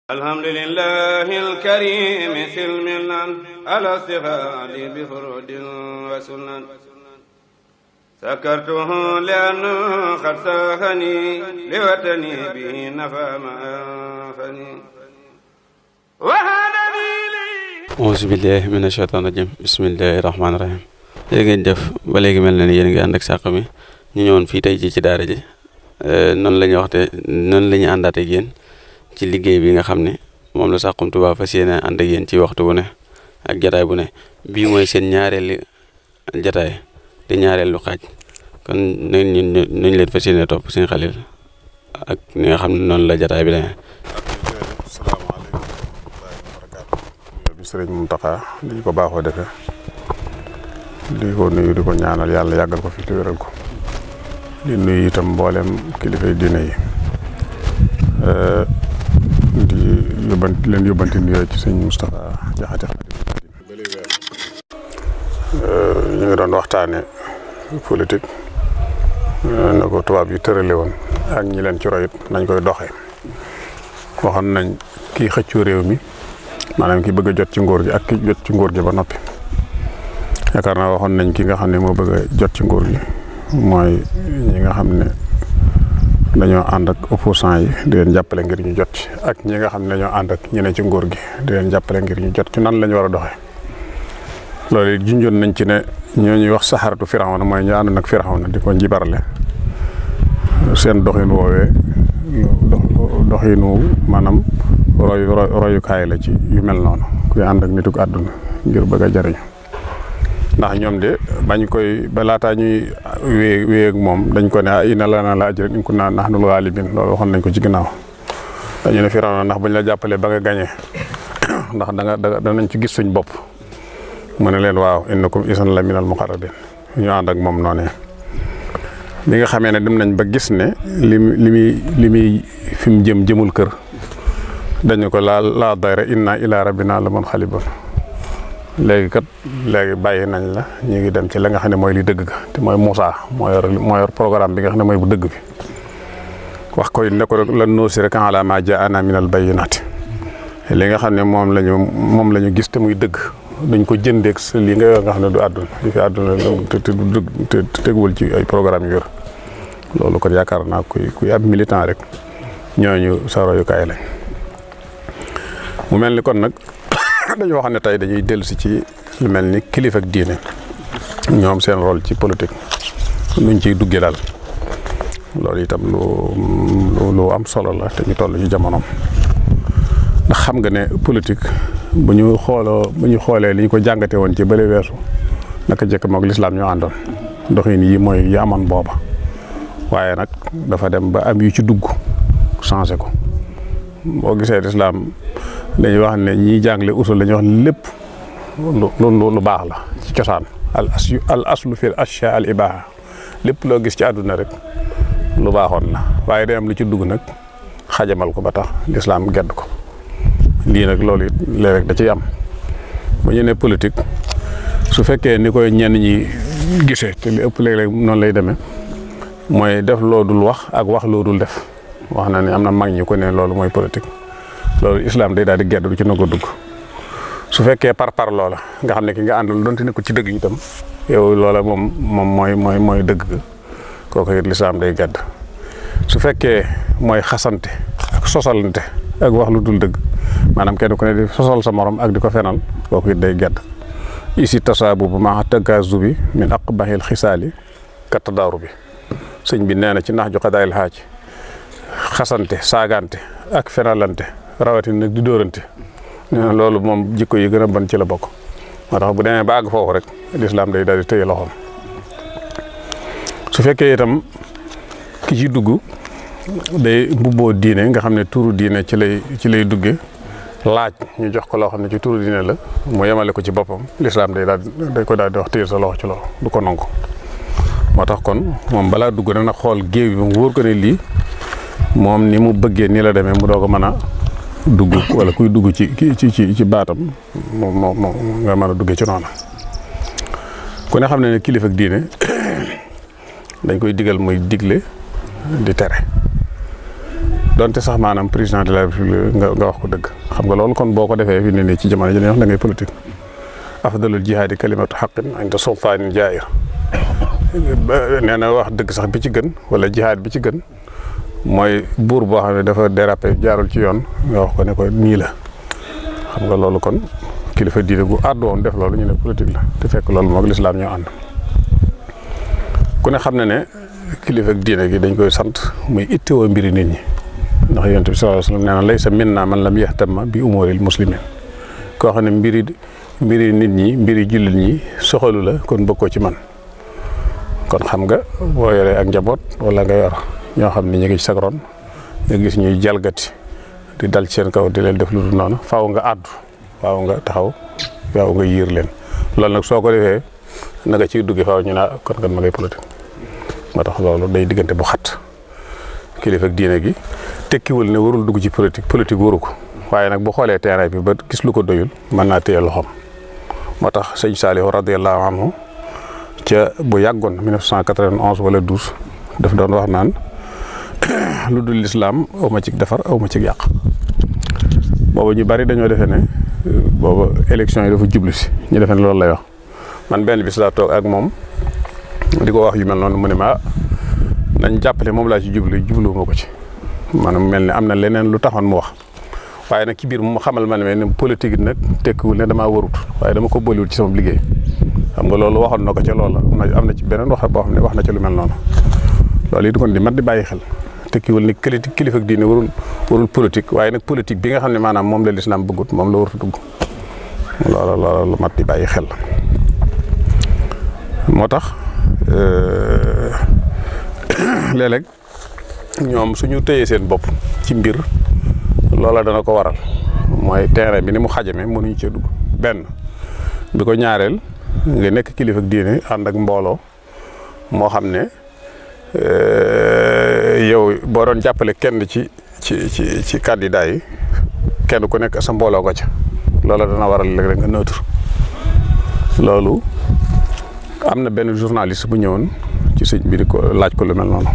alhamdulillahi alkarimi silmilan ala stighaali bi furudin wa sunan sakartuhu li'anna qad saahani liwatani bihi nafa ma anfani auzu billahi mina shaytaani rajim bismillahi rahmaani rahim jërë ngeen jëf ba léegi mel na ni yéen ngi ànd ak sàq mi ñu ñëwoon fii tey ci daara ji noonu la ñuy waxte noonu la ñuy àndaate ak yéen ci liggéey bi nga xam ne moom la Saxum Touba fas yéene ànd ak yéen ci waxtu bu ne ak jataay bu ne bii mooy seen ñaareelu jataay di ñaareelu xaaj kon nañ leen fas yéene topp seen xalil ak ni nga xam ne noonu la jataay bi demee. asalaamaaleykum wa barakaatu. bi sëriñ Mountakha li ko baaxoo defee di ko nuyu di ko ñaanal yàlla yàggal ko fi te wéral ko di nuyu itam mboolem kilifay diine yi di yóbbanti nuyoo ci sëñ Moustapha Jaxate ñu ngi doon waxtaane politique na ko tubaab yi tërale woon ak ñi leen ci royit nañ koy doxee waxoon nañ kii xëccu réew mi maanaam ki bëgg a jot ci nguur gi ak ki jot ci nguur gi ba noppi yaakaar naa waxoon nañ ki nga xam ne moo bëgg a jot ci nguur gi mooy ñi nga xam ne dañoo ànd ak opposant yi di leen jàppale ngir ñu jot ci ak ñi nga xam ne dañoo ànd ak ñi ne ci nguur gi di leen jàppale ngir ñu jot ci nan la ñu war a doxee loolu it junjoon nañ ci ne ñoo ñuy wax saxaratu Firawna mooy ñu ànd nag Firawna di ko njibarle seen doxin woowee doxinu maanaam royukaay la ci yu mel noonu kuy ànd ak nituk àdduna ngir bëgg a jariñu ndax ñoom de bañ koy ba laataa ñuy wéy ak moom dañ ko ne inna lanaa la ajran in kunnaa nahnul ghaalibiin loolu waxoon nañ ko ci ginnaaw dañu ne Firawna ndax bañ la jàppalee ba nga gañee ndax danañ ci gis suñ bopp mu ne leen waaw innakum isan la minal muqarrabiin ñu ànd ak moom noonee bi nga xamee ne dem nañ ba gis ne li muy fi mu jëmul kër dañu ko laa dayra inna ilaa rabbinaa lamunqalibuun léegi bàyyi nañ la ñu ngi dem ci la nga xam ne mooy li dëgg ga te mooy Moussa moo yor programme bi nga xam ne mooy bu dëgg bi wax koy ne ko lan nu'siraka alaa maa jaa'anaa minal bayyinaati li nga xam ne moom la ñu gis te muy dëgg duñ ko jëndeeg li nga xam ne du àdduna li fi àdduna te teguwul ci ay programme yu wér loolu kon yaakaar naa kuy ab militant rek ñooñu sa royukaay lañ mu mel ni kon nag dañoo xam ne tey dañuy dellusi ci lu mel ni kilifa ak diine ñoom seen rôle ci politique nuñ ciy duggee daal loolu itam lu am solo la te ñu toll ci jamonoom ndax xam nga ne politique bu ñu xoolee li ñu ko jàngate woon ci bële weesu naka jëkk moog lislaam ñoo àndoon doxin yi mooy yi amoon booba waaye nag dafa dem ba am yu ci dugg changé ko boo gisee lislaam dañuy wax ne ñiy jàngale usul dañuy wax lépp lu baax la ci cosaan al aslu fil ashya al ibaha lépp loo gis ci àdduna rek lu baaxoon la waaye day am lu ci dugg nag xajamal ko ba tax lislaam gedd ko lii nag loolu it léeg-léeg da ciy am bu ñu ne politique su fekkee ni koy ñenn ñi gisee te li ëpp léeg-léeg noonu lay demee mooy def loo dul wax ak wax loo dul def wax na ne am na mag ñi ko ne loolu mooy politique loolu islam day daal di gedd du ci nag a dugg su fekkee par loola nga xam ne ki nga àndal donte nekkul ci dëgg itam yow loola moom mooy dëgg kooku it lislaam day gedd su fekkee mooy xasante ak sosalante ak wax lu dul dëgg maanaam kenn ku ne di sosal sa morom ak di ko fenal kooku it day gedd isi tasaabu bu ma tagaazu bi min aqbahil xisaali kat tadaaru bi sëñ bi nee na ci nax ju xadaayil xaaj xasante saagante ak fenalante rawatina nag di dóorante loolu moom jikko yi gën a bon ci la bokk moo tax bu demee ba àgg foofu rek lislaam day daal di tëye loxoom su fekkee itam ki ci dugg day mbubboo diine nga xam ne tuuru diine ci lay dugge laaj ñu jox ko loo xam ne ci tuuru diine la mu yemale ko ci boppam lislaam day ko daal di wax téye sa loxo ci loxo du ko nangu moo tax kon moom balaa dugg nag xool géew bi mu wóor ko ne lii moom ni mu bëggee nii la demee mu doo ko mën a dugg wala kuy dugg ci baatam moom nga mën a duggee ci noonu ku ne xam ne kilifa ak diine dañ koy digal muy digle di tere donte sax maanaam président de la République nga wax ko dëgg. xam nga loolu kon boo ko defee fi ne nii ci jamono ji ñuy wax da ngay politique. afdalul jihaadi kalimatu xaqin inda sultaanin jaa'ir nee na wax dëgg sax bi ci gën wala jihaad bi ci gën mooy buur boo xam ne dafa dérapé jaarul ci yoon nga wax ko ne ko nii la. xam nga loolu kon kilifa diine gu àddu woon def loolu ñu ne politique la te fekk loolu moog lislaam ñoo ànd. ku ne xam na ne kilifa diine gi dañ koy sant muy ittewoo mbiri nit ñi ndax yonent bi sallallahu alayhi wasallam nee na laysa minna man lam yahtamma bi umuril muslimin koo xam ne mbiri nit ñi mbiri jullit ñi soxalu la kon bokkoo ci man. kon xam nga boo yoree ak njaboot wala nga yor ñoo xam ne ñu ngi ci sagroon nga gis ñuy jalgati di dal ci seen kaw di leen def lu dul noonu faaw nga àddu faaw nga taxaw faaw nga yiir leen loolu nag soo ko defee na nga ciy duggee faaw ñu naa kon kan ma ngay politique. moo tax loolu day diggante bu xat kilifa ak diine gi tekkiwul ne warul dugg ci politique waru ko waaye nag bu xoolee terrain bi ba gis lu ko doyul mën naa téye loxoom. moo tax sëñ Saalihu radiyallahu anhu ca bu yàggoon 1991 wala 12 daf doon wax naan lu dul lislaam aw ma ci defar aw ma ci yàq. booba ñu bari dañoo defee ne booba élection yi dafa jublu si ñu defee ne loolu lay wax man benn bis laa toog ak moom di ko wax yu mel noonu mu ne ma nañ jàppale moom laa ci jubluwuma ko ci maanaam mel ne am na leneen lu taxoon mu wax waaye nag ci biir mu xamal ma ne politique nag tekkiwul ne damaa warut waaye dama ko boolewul ci sama liggéey. xam nga loolu waxoon na ko ca loola am na ci beneen wax boo xam ne wax na ca lu mel noonu loolu it kon di mat di bàyyi xel tekkiwul ni kilifa ak diine warul politique waaye nag politique bi nga xam ne maanaam moom la lislaam bëggut moom la warut a dugg loolu mat di bàyyi xel. moo tax léeg-léeg ñoom suñu téyee seen bopp ci mbir loola dana ko waral mooy terrain bi ni mu xajame mënuñu cee dugg benn bi ko ñaareel. nga nekk kilifa ak diine ànd ak mbooloo moo xam ne yow boo doon jàppale kenn ci candidat yi kenn ku nekk sa mbooloo ko ca loola dana waral léeg-léeg nga neutre. loolu am na benn journaliste bu ñëwoon ci sëñ bi di ko laaj ko lu mel noonu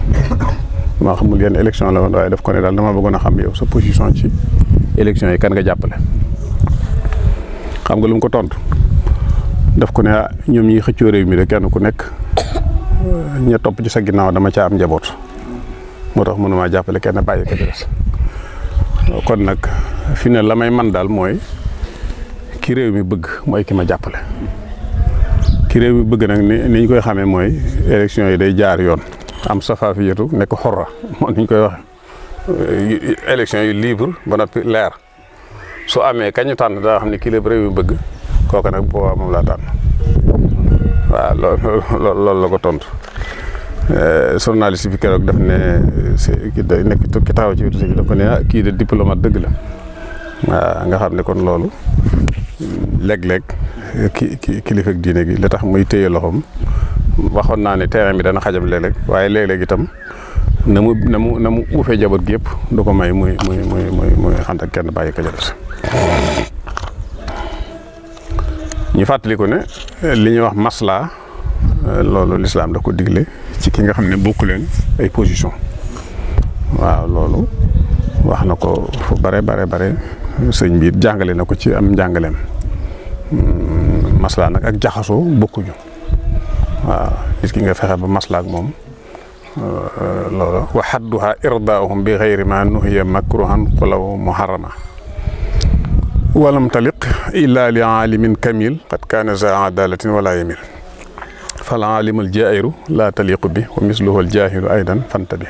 maa xamul yenn élection la woon waaye daf ko ne daal dama bëggoon a xam yow sa position ci élection yi kan nga jàppale. xam nga lu mu ko tontu. daf ko ne ñoom ñi xëccoo réew mi de kenn ku nekk ña topp ci sa ginnaaw dama caa am njaboot moo tax mënumaa jàppale kenn bàyyi ko ci des kon nag fi ne la may man daal mooy ki réew mi bëgg mooy ki ma jàppale. ki réew mi bëgg nag ni ñu koy xamee mooy élection yi day jaar yoon am safaafiyatu nekk xorra moom ni ñu koy waxe élection yi libre ba noppi leer su amee kañu tànn daa xam ne ki réew mi bëgg. kooka nag boobaa moom laa tànn waaw loolu la ko tontu journaliste bi keroog daf ne day nekk ki taxaw ci wetu si daf ko ne kii de diplomate dëgg la waaw nga xam ne kon loolu léeg-léeg kilifa ak diine gi la tax muy téye loxoom waxoon naa ne terrain bi dana xajam léeg-léeg waaye léeg-léeg itam na mu uufee jaboot gi yëpp du ko may muy ànd ak kenn bàyyi ko jël. ñu fàttaliku ne li ñuy wax masla loolu lislaam da ko digle ci ki nga xam ne bokku leen ay position waaw loolu wax na ko fu bare sëñ bi jàngale na ko ci am njàngaleem masla nag ak jaxasoo bokkuñu waaw nit ki nga fexe ba masla ak moom loolu wa hadduha irdaahum bi xayri ma nuhiya makruhan xulaw muharrama walam taliq illa li aalimin kamil qad kaana za adalatin wala yamil fal aalimul jairu la taliqu bi wa misluhu al jahilu aydan fanta bi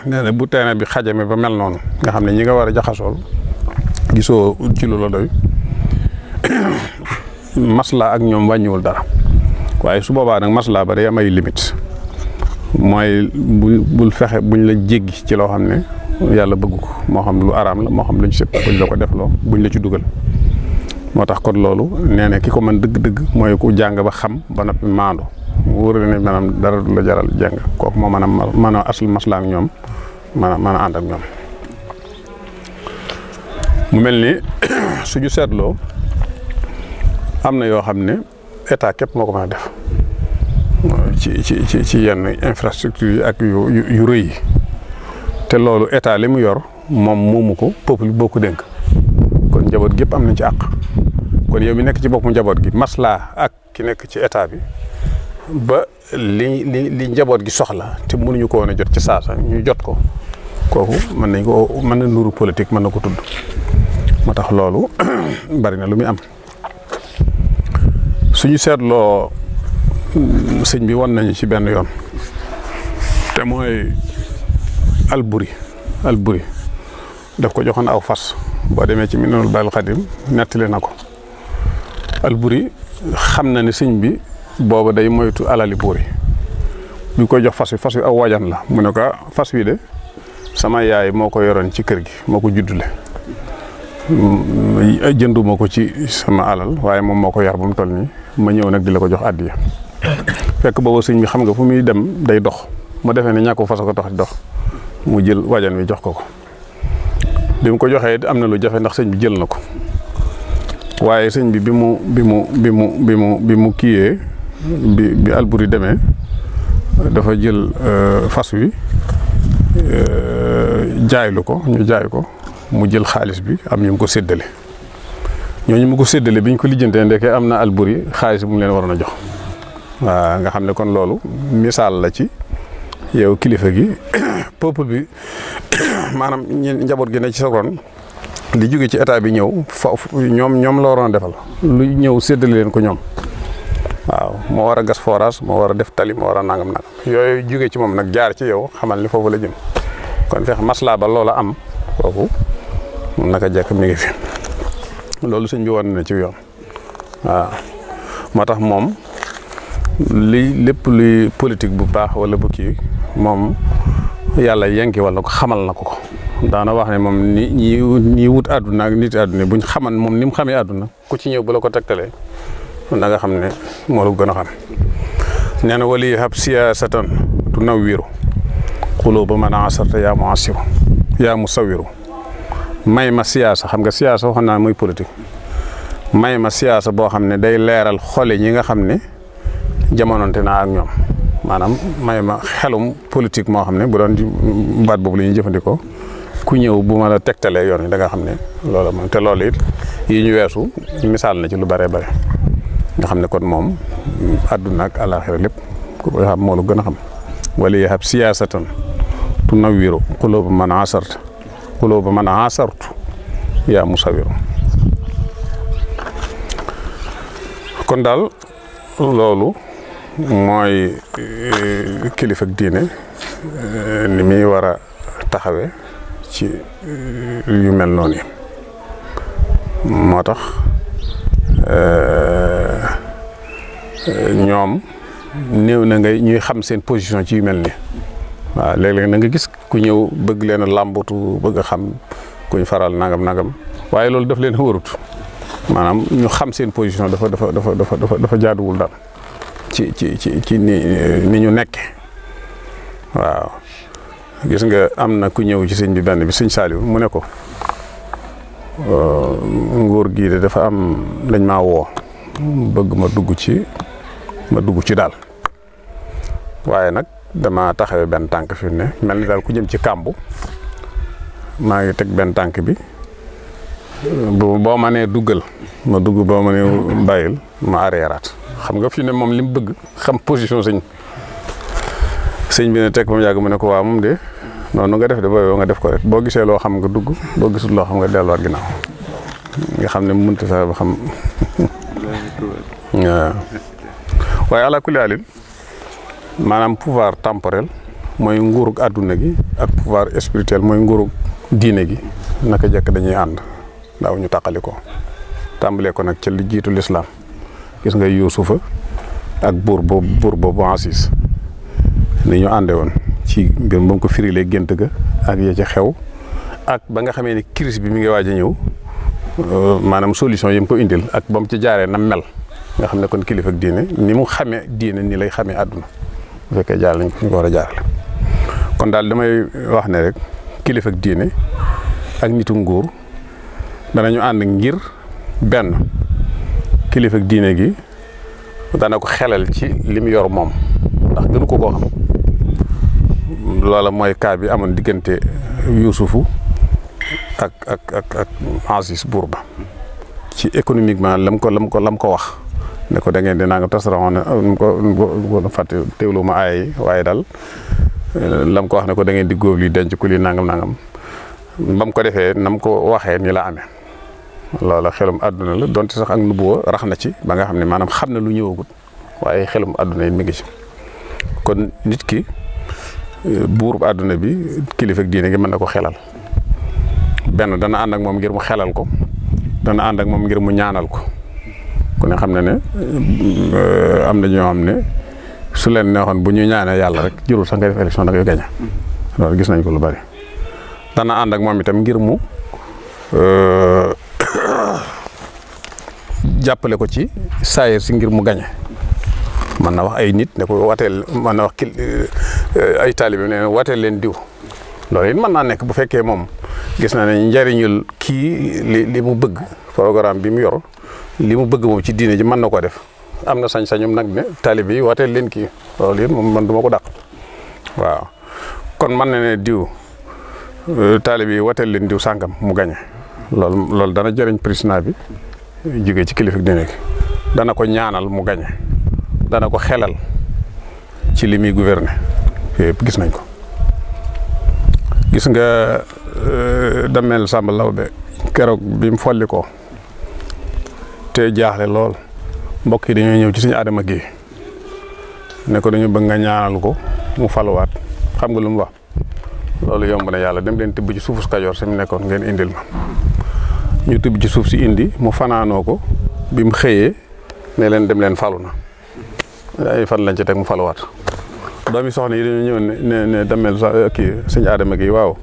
nee na bu teene bi xajame ba mel noonu nga xam ne ñi nga war a jaxasool gisoo ci lu la doy masla ak ñoom wàññiwul dara waaye su boobaa nag masla ba day am ay limite mooy bul fexe buñ la jéggi ci loo xam ne yàlla bëgg ko moo xam lu araam la moo xam luñ sëpp buñ la ko def loo buñ la ci dugal moo tax kon loolu nee na ki ko mën dëgg-dëgg mooy ku jàng ba xam ba noppi maandu wóor ne maanaam dara du la jaral jàng kooku moo mën a asl masla ak ñoom mën a ànd ak ñoom mu mel ni suñu seetloo am na yoo xam ne état képp moo ko mën a def ci yenn infrastructure yi ak yu rëy yi te loolu état li mu yor moom moomu ko peuple bi boo ko dénk kon njaboot gépp am nañ ci àq kon yow mi nekk ci boppu njaboot gi maslaa ak ki nekk ci état bi ba li njaboot gi soxla te mënuñu ko woon a jot ci saasa ñu jot ko kooku mën na nuru politique mën na ko tudd moo tax loolu bari na lu muy am suñu seetloo sëñ bi won nañu ci benn yoon te mooy Alburi daf ko joxoon aw fas boo demee ci Minanul Baaqil Qadiim nettali na ko Alburi xam na ne sëñ bi booba day moytu alali buur yi bi ko jox fas wi aw wajan la mu ne ko fas wi de sama yaay moo ko yoroon ci kër gi moo ko juddule jënduma ko ci sama alal waaye moom moo ko yar ba mu toll nii ma ñëw nag di la ko jox àddiya fekk booba sëñ bi xam nga fu muy dem day dox mu defee ne ñàkk fas ko tax di dox mu jël wajan wi jox ko bi mu ko joxee am na lu jafe ndax sëñ bi jël na ko waaye sëñ bi bi mu kiiyee bi Alburi demee dafa jël fas wi jaaylu ko ñu jaay ko mu jël xaalis bi am ñu mu ko séddale ñooñu mu ko séddale bi ñu ko lijjantee ndeke am na Alburi xaalis bu mu leen waroon a jox waaw nga xam ne kon loolu misaal la ci yow kilifa gi peuple bi maanaam njaboot gi ne ci sa ron li jóge ci état bi ñëw ñoom la waroon a defal lu ñëw séddale leen ko ñoom waaw moo war a gas forage moo war a def tali moo war a nangam yooyu jóge ci moom nag jaar ci yow xamal ni foofu la jëm kon fex maslaa ba loola am kooku naka jekk mi ngi fi loolu sëñ bi wan na ci yoon waaw moo tax moom lépp luy politique bu baax wala bu kii moom yàlla yenki wala ko xamal na ko daana wax ne moom ñi wut àdduna ak nit àdduna buñ xaman moom ni mu xamee àdduna ku ci ñëw bu la ko tegtalee da nga xam ne moo la gën a xam nee na wali hab siyaasatan tu nawwiru quluuba man asarta yaa mu'assiru yaa musawwiru may ma siyaasa xam nga siyaasa waxoon naa muy politique may ma siyaasa boo xam ne day leeral xole ñi nga xam ne jamononte naa ak ñoom maanaam may ma xelum politique moo xam ne bu doon baat boobu la ñuy jëfandikoo ku ñëw bu ma la tegtalee yoon wi da nga xam ne loola moom te loolu it yi ñu weesu misaal na ci lu bare bare nga xam ne kon moom àdduna ak àllaaxira lépp ku koy xam moo la gën a xam wala yahab siyaasatan tunawwiru quluuba man asartu yaa musawiru kon daal loolu mooy kilifa ak diine ni muy war a taxawee ci yu mel noonu yi moo tax ñoom néew na ñuy xam seen position ci yu mel ni waaw léeg-léeg na nga gis ku ñëw bëgg leen a làmbatu bëgg a xam kuñ faral nangam waaye loolu daf leen a warut maanaam ñu xam seen position dafa jaaduwul daal ci ni ñu nekke waaw gis nga am na ku ñëw ci sëñ bi benn bi sëñ Saliou mu ne ko nguur gii de dafa am dañ maa woo bëgg ma dugg ci daal waaye nag dama taxawee benn tànk fi ne mel ni daal ku jëm ci kàmbu maa ngi teg benn tànk bi boo ma nee duggal ma dugg boo ma nee bàyyil ma arriéraat xam nga fi ne moom li mu bëgg xam position sëñ bi ne teg ba mu yàgg mu ne ko waaw moom de noonu nga def de booy nga def ko rek boo gisee loo xam nga dugg boo gisul loo xam nga delluwaat ginnaaw nga xam ne mënut a fexe ba xam waaw waaye ala kulli haalin maanaam pouvoir temporel mooy nguurug àdduna gi ak pouvoir spirituel mooy nguurug diine gi naka jekk dañuy ànd daaw ñu tàqali ko tàmbalee ko nag ca li jiitu lislaam gis nga Yuusufa ak buur boobu Aziz ni ñu ànde woon ci mbir moom ko firilee gént ga ak ya ca xew ak ba nga xamee ni crise bi mi ngi waaj a ñëw maanaam solution yi mu ko indil ak ba mu ci jaaree na mel nga xam ne kon kilifa ak diine ni mu xamee diine ni lay xamee àdduna bu fekkee jaar nañ ñu ko war a jaarale kon daal damay wax ne rek kilifa ak diine ak nitu nguur danañu ànd ngir benn kilifa ak diine gi dana ko xelal ci li mu yor moom ndax gënu ko koo xam loola mooy cas bi amoon diggante Yuusufu ak Aziz buur ba ci économiquement lam ko wax ne ko da ngeen di nanga tasaraxoon ne ko fàtte teewlu ma aay waaye daal lam ko wax ne ko da ngeen di góob li denc ku li nangam bam ko defee nam ko waxee ni la amee loola xelum àdduna la donte sax ak nubuwa rax na ci ba nga xam ne maanaam xam na lu ñëwagut waaye xelum àdduna yi mi ngi ci kon nit ki buurub àdduna bi kilifa ak diine gi mën na ko xelal benn dana ànd ak moom ngir mu xelal ko dana ànd ak moom ngir mu ñaanal ko ku ne xam ne ne am na ñoo xam ne su leen neexoon bu ñu ñaanee yàlla rek jurul sax nga def élection da ngay gañe loolu gis nañ ko lu bari dana ànd ak moom itam ngir mu jàppale ko ci saayir si ngir mu gañe mën na wax ay nit ne ko wateel mën na wax ay taalibe ne wateel leen diw loolu it mën naa nekk bu fekkee moom gis na ne njariñul kii li mu bëgg programme bi mu yor li mu bëgg moom ci diine ji mën na ko def am na sañ-sañum nag ne taalibe yi wateel leen kii loolu it moom man du ma ko dàq waaw kon mën na ne diw taalibe yi wateel leen diw sàngam mu gañe loolu dana jëriñ président bi jógee ci kilifa diine gi dana ko ñaanal mu gañe dana ko xelal ci li muy gouverner yëpp gis nañ ko gis nga Damel Samba Lawbe keroog bi mu folli ko te jaaxle lool mbokk yi dañoo ñëw ci suñu Adama gi ne ko dañu bëgg nga ñaanal ko mu faluwaat xam nga lu mu wax loolu yomb na yàlla dem leen tibb ci suufu Kajoor si mu nekkoon ngeen indil ma ñu tibb ci suuf si indi mu fanaanoo ko bi mu xëyee ne leen dem leen falu na ay fan lañ ci teg mu faluwaat doomi soxna yi dañoo ñëw ne Damel kii suñu Adama gi waaw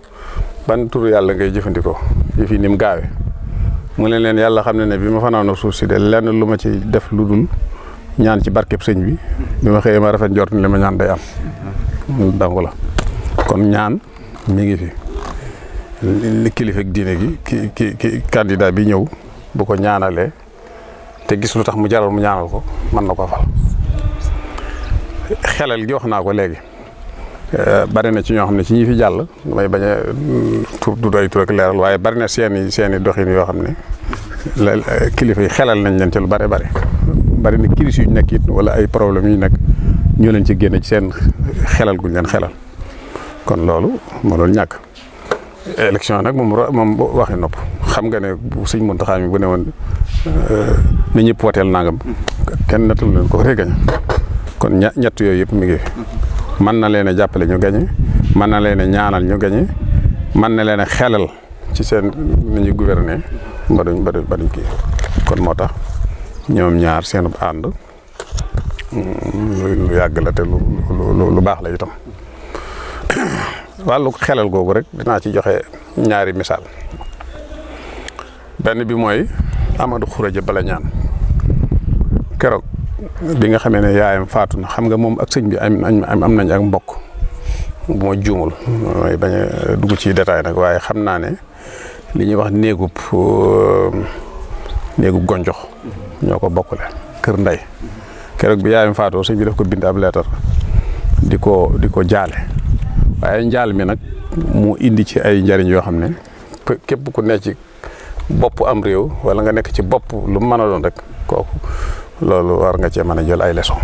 ban turu yàlla ngay jëfandikoo yëf yi ni mu gaawe mu leen yàlla xam ne bi ma fanaanoo suuf si de lenn lu ma ci def lu dul ñaan ci barkeb sëñ bi ma xëyee ma rafet njort li ma ñaan day am dangu la kon ñaan mi ngi fi li kilifa ak diine gi ki candidat bi ñëw bu ko ñaanalee te gis lu tax mu jaral mu ñaanal ko mën na ko fal xelal gi wax naa ko léegi bari na ci ñoo xam ne ci ñi fi jàll damay bañ a tur du doy tur ak leeral waaye bari na seeni doxin yoo xam ne kilifa yi xelal nañ leen ci lu bari bari na crise yu ñu nekk it wala ay problème yu nekk ñu leen ci génne ci seen xelal guñ leen xelal kon loolu moo doon ñàkk élection nag moom waxi nopp xam nga ne bu Sëñ Muntaxa mi bu ne woon na ñëpp woteel nangam kenn nattul leen ko rek gañ kon ñett yooyu yëpp mi ngi fi mën na leen a jàppale ñu gañe mën na leen a ñaanal ñu gañe mën na leen a xelal ci seen ni ñuy gouverner ba duñ kii kon moo tax ñoom ñaar seen ànd lu yàgg la te lu baax la itam wàllu xelal googu rek dinaa ci joxe ñaari misaal benn bi mooy Amadou Khourédia Bala ñaan keroog bi nga xamee ne yaayam faatu na xam nga moom ak sëñ bi am nañ ak mbokk bu ma juumul mooy bañ a dugg ci détail nag waaye xam naa ne li ñuy wax néegub gonjox ñoo ko bokkule kër ndey keroog bi yaayam faatoo sëñ bi daf ko bind ab leetar di ko jaale waaye njaal mi nag mu indi ci ay njariñ yoo xam ne képp ku nekk ci bopp am réew wala nga nekk ci bopp lu mu mën a doon rek kooku loolu war nga cee mën a jël ay leçon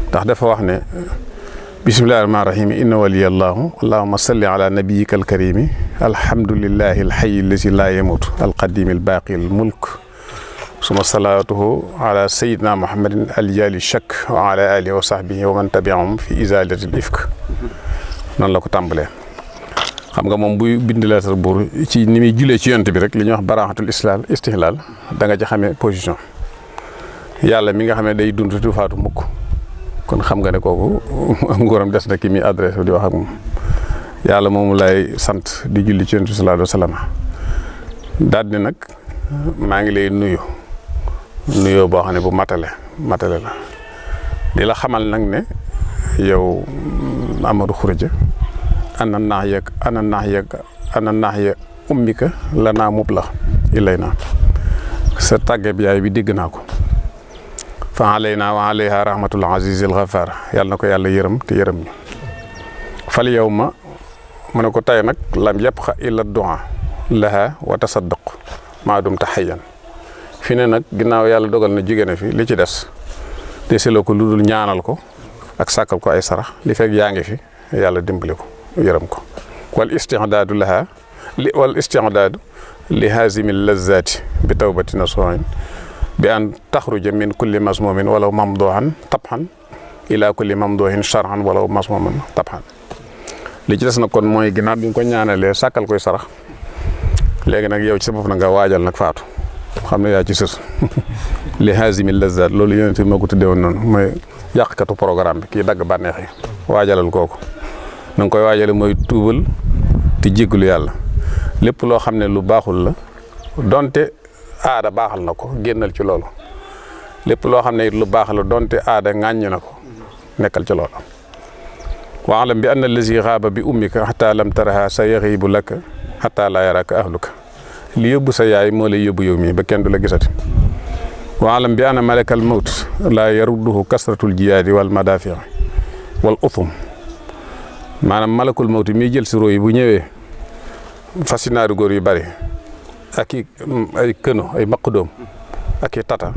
ndax dafa wax ne bismillahi rahmaani rahim inna waliyallahu allahumma salli ala nabiyyika alkarimi alhamdulillahi alhayyi allazi la yamut alqadimi albaqi almulk suma salaatuhu ala sayyidina muhammadin aljali shak wa ala alihi wa sahbihi wa man tabi'ahum fi izalati al-ifk noonu la ko tàmbalee xam nga moom buy bind lettre buur ci ni muy julee ci yonent bi rek li ñuy wax baraaxatul istihlal da nga ci xamee position yàlla mi nga xam ne day dund du faatu mukk kon xam nga ne kooku nguuram des na ki muy adresse di wax ak moom yàlla moomu lay sant di julli ci yonent bi sallallahu alayhi wa sallam daal di nag maa ngi lay nuyoo boo xam ne bu matale la di la xamal nag ne yow Amadou Khourédia ana naax ya ummika la naa mub la illay naa sa tàggeeb yaay bi dégg naa ko fa alayna wa alayha rahmatul azizil ghafar yàlla na ko yàlla yërëm te yërëm ñu fal yawma mu ne ko tey nag lam yabqa illa du'a laha wa tasadduq maa dumta hayyan fi ne nag ginnaaw yàlla dogal na jóge na fi li ci des deseloo ko lu dul ñaanal ko ak sàkkal ko ay sarax li fekk yaa ngi fi yàlla dimbali ko yërëm ko wal isti'daadu laha wal isti'daadu li haazimi lazzaati bi tawbati nasuhin bi an taxruja min kulli masmumin walaw mamduhan tabhan ila kulli mamduhin sharhan walaw masmuman tabhan li ci des nag kon mooy ginnaaw bi nga ko ñaanalee sàkkal koy sarax léegi nag yow ci sa bopp na nga waajal nag faatu xam ne yaa ci sës li haazimi lazzaat loolu yonent bi moo ko tuddee woon noonu mooy yàqkatu programme bi kii dagg bànneex yi waajalal kooku na nga koy waajale mooy tuubal te jéggalu yàlla lépp loo xam ne lu baaxul la donte aada baaxal na ko génnal ci loolu lépp loo xam ne it lu baax la donte aada ŋàññ na ko nekkal ci loolu waalam bi anna allazi xaaba bi ummika xataa lam taraha sa yaxiibu laka xataa laa yaraka ahluka li yóbbu sa yaay moo lay yóbbu yow mii ba kenn du la gisati waalam bi anna malakal mawt laa yarudduhu kasratul jiyaadi wal madaafi wal uthum maanaam malakul mawt miy jël si yi bu ñëwee fasinaaru góor yu bari ak i ay këno ay maqdoom ak i tata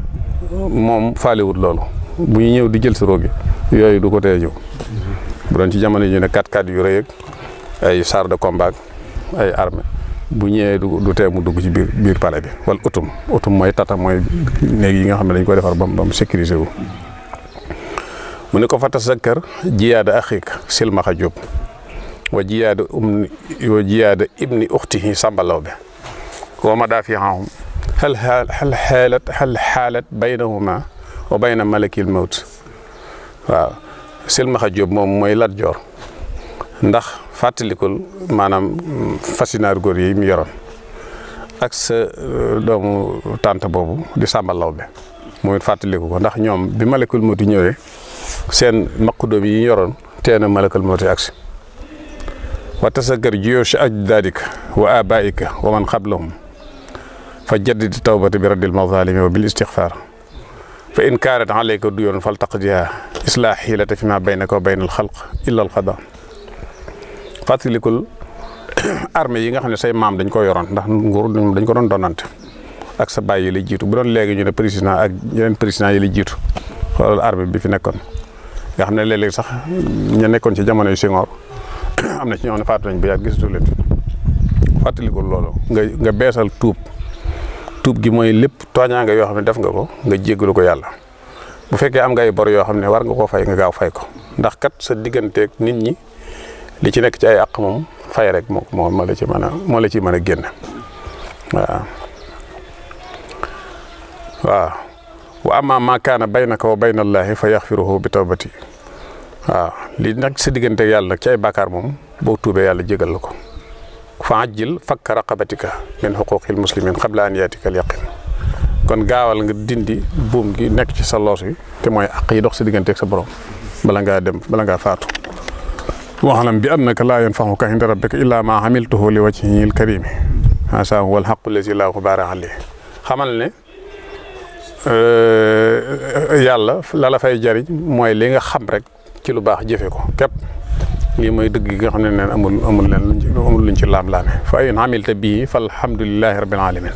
moom faalewut loolu bu ñu ñëw di jël si gi yooyu du ko tee ñëw bu doon ci jamono ñu ne 4x4 yu rëy ak ay char de combat ay armée bu ñëwee du tee mu dugg ci biir palais bi wala utum mooy tata mooy néeg yi nga xam ne dañ ko defar ba mu sécuriser wu mu ne ko fa tasakkar jiyaada axiik silmaxa jóob wa jiyaada ibni uxtihi sambalaw bi wa madaafi'ahum hal xaalat baynahuma wa bayna malakil mawt waaw silmaxa jóob moom mooy Lat Joor ndax fàttalikul maanaam fasinaar góor yi mu yoroon ak sa doomu tànt boobu di sàmbalaw bi moom it fàttaliku ko ndax ñoom bi malakul mawti ñëwee seen maqdoom yi yoroon teena malakul mawti agsi wa tasakkar jiyooshi ajdaadika wa abaika wa man qablahum fa jaddidi tawbata bi raddil mazalimi wa bil istixfar fa in kaanat alayka duyoon fal taqdiha islaa xiilata fi ma baynaka wa bayna al xalq illa al qada fàttalikul armée yi nga xam ne say maam dañ ko yoroon ndax nguur dañ ko doon donante ak sa baay yi lay jiitu bu doon léegi ñu ne président ak yeneen président yi lay jiitu xoolal armée bi fi nekkoon nga xam ne léeg-léeg sax ña nekkoon ci jamono yu Senghor am na ci ñoo xam ne faatu nañ ba yàgg gisatu leen fàttalikul loolu nga beesal tuub gi mooy lépp tooñaanga yoo xam ne def nga ko nga jéggalu ko yàlla bu fekkee am nga ay bor yoo xam ne war nga koo fay nga gaaw fay ko ndax kat sa digganteeg nit ñi li ci nekk ci ay àq moom fay rek moo la ci mën a génn waaw wa amma ma kaana baynaka wa bayna allahi fa yaxfiruhu bi tawbati waaw li nag sa diggante yàlla nag ci ay bàkkaar moom boo tuubee yàlla jégal la ko fa ajjil fakka raqabatika min xuquqil muslimin qabla an yaatika al yaqin kon gaawal nga dindi buum gi nekk ci sa loos yi te mooy àq yi dox sa diggante ak sa borom bala ngaa faatu waxalam bi annaka laa yanfaxuka inda rabbika illa ma amiltuhu li wajhihi al karimi hasa huwa al haqqu allazi laa xubaara alayhi xamal ne yàlla la la fay jariñ mooy li nga xam rek ci lu baax jëfe ko képp lii mooy dëgg gi nga xam ne neen amul luñ ci laam-laame fa in amilta bii fa alhamdulillahi rabbil alamin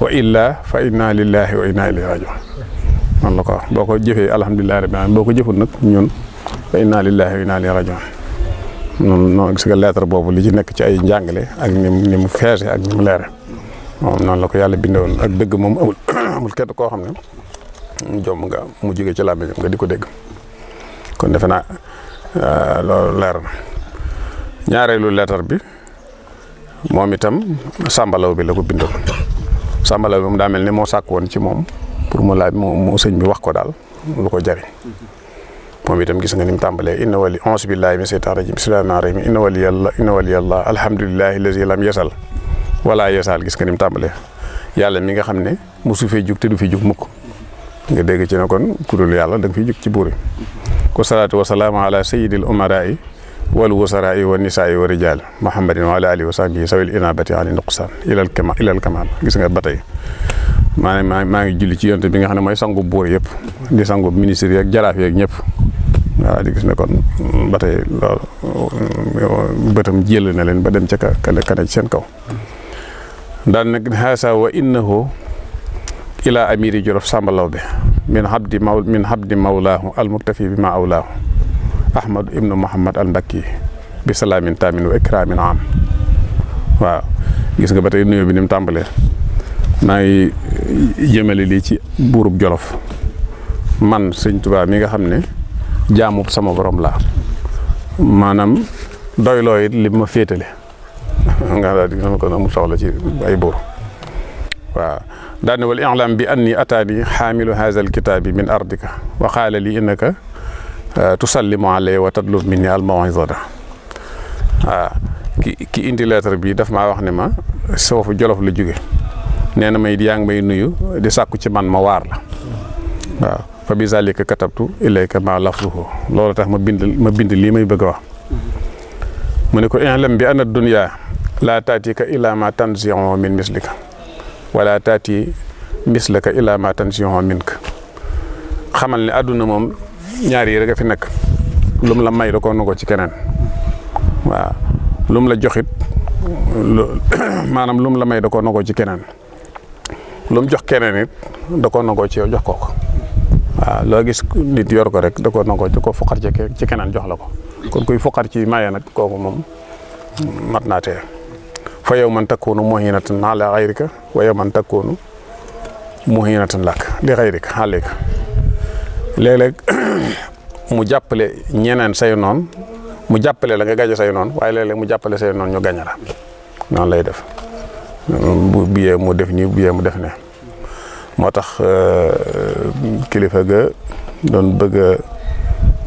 wa illa fa inna lillahi wa inna ilayhi rajiun man la ko wax boo ko jëfee alhamdulillahi rabbil alamin boo ko jëful nag ñun fa inna lillahi wa inna ilayhi rajiun noonu gis nga lettre boobu li ci nekk ci ay njàngale ak ni mu feese ak ni mu leere moom noonu la ko yàlla bindoon ak dëgg moom amul kenn koo xam ne jom nga mu jóge ci làmmiñam nga di ko dégg kon defe naa loolu leer na ñaareelu lettre bi moom itam sàmbalaw bi la ko bindoon sàmbalaw bi moom daa mel ni moo sàkk woon ci moom pour mu laaj mu sëñ bi wax ko daal lu ko jariñ moom itam gis nga ni mu tàmbalee inna wali auzu billahi min seytaan rajim bismillahi rahim inna waliyallah alhamdulillahi lazi lam yasal wala yasal gis nga ni mu tàmbalee yàlla mi nga xam ne mosu fee jug te du fi jug mukk nga dégg ci ne kon ku dul yàlla da nga fiy jug ci buuri wa salaatu wa salaamu ala sayyidil umaraa'i wal wasaraa'i wa nisaa'i wa rijaal muhammadin wa ala alihi wa sahbihi sawil inabati ani nuqsaan ilal kamal gis nga ba tey maa ngi julli ci yonte bi nga xam ne mooy sangu buur yëpp di sangu ministre yeeg jaraaf yeeg ñëpp waaw di gis ne kon ba tey loolu bëtam jël na leen ba dem ca kana ci seen kaw daan nag haasa wa innahu ila amiri Jolof Samba Lawbe min habdi mawlaahu almuktafi bi ma awlaahu ahmadu ibnu muhammad al mbakki bi salaamin taamin wa ikramin am waaw gis nga ba tey nuyoo bi ni mu tàmbalee maa ngi jëmale lii ci buurub Jolof man sëñ Tuubaa mi nga xam ne jaamub sama borom laa maanaam doyloo it li ma féetale nga daal di sama ko amul soxla ci ay buur waaw daane wal i'lam bi anni ataani xaamilu haza alkitaabi min ardika wa qaala li innaka tusallimu alayya wa tatlub minni al maw'izata waaw ki indi lettre bi daf maa wax ne ma soofu Jolof la jóge nee na may yaa ngi may nuyu di sàkku ci man ma waar la waaw fa bi zalika katabtu ilayka ma lafzuhu loolu tax ma bind lii may bëgg a wax mu ne ko i'lam bi anna dunya la taatika illa ma tanzi'u min mislika wala taati mislaka illa ma tanzi'u minka xamal ne àdduna moom ñaar yi rek a fi nekk lum la may da koo nangoo ci keneen waaw lum la joxit maanaam lum la may da koo nangoo ci keneen lum jox keneen it da koo nangoo ci yow jox ko waaw loo gis nit yor ko rek da koo nangoo da koo foqar ci keneen jox la ko kon kuy foqar ci maye nag kooku moom mat naa tee fa yow man takkuunu muhinatan ala xayrika wa yow man takkuunu muhinatan lak li xayrika alayka léeg-léeg mu jàppale ñeneen say noon mu jàppale la nga gañe say noon waaye léeg-léeg mu jàppale say noon ñu gañe la noonu lay def bu biyee mu def nii biyee mu def ne moo tax kilifa ga doon bëgg a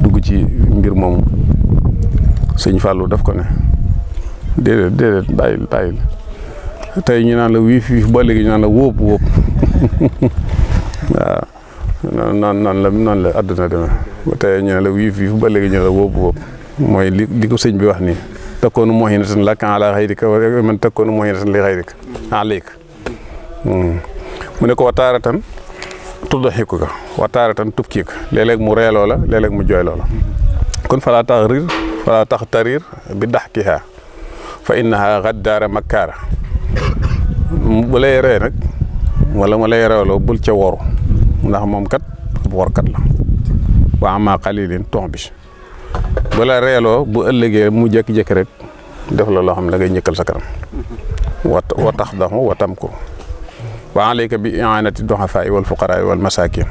dugg ci mbir moomu sëñ Fallou daf ko ne déedéet bàyyil tey ñu naan la wiif ba léegi ñu naan la wóob waaw noonu la àdduna demee tey ñu ne la wiif ba léegi ñu ne la wóob mooy li ko sëñ bi wax nii takkoonu muhinatan laka ala xayrika wa man takkoonu muhinatan li xayrika alayka mu ne ko wa taaratan tudhikuka wa taaratan tubkika léeg-léeg mu reeloo la léeg-léeg mu jooyloo la kon falaa taxtarir bi daxkiha fa innaha gaddaara makkaara bu lay ree nag wala mu lay reeloo bul ca woru ndax moom kat ab workat la wa ama qalilin toxbi bu la reeloo bu ëllëgee mu jékki-jékki rek def la loo xam ne da ngay ñëkkal sa kanam wa tax daxu wa tam ko wa alayka bi i'anati du'afaa wal fuqaraa wal masaakin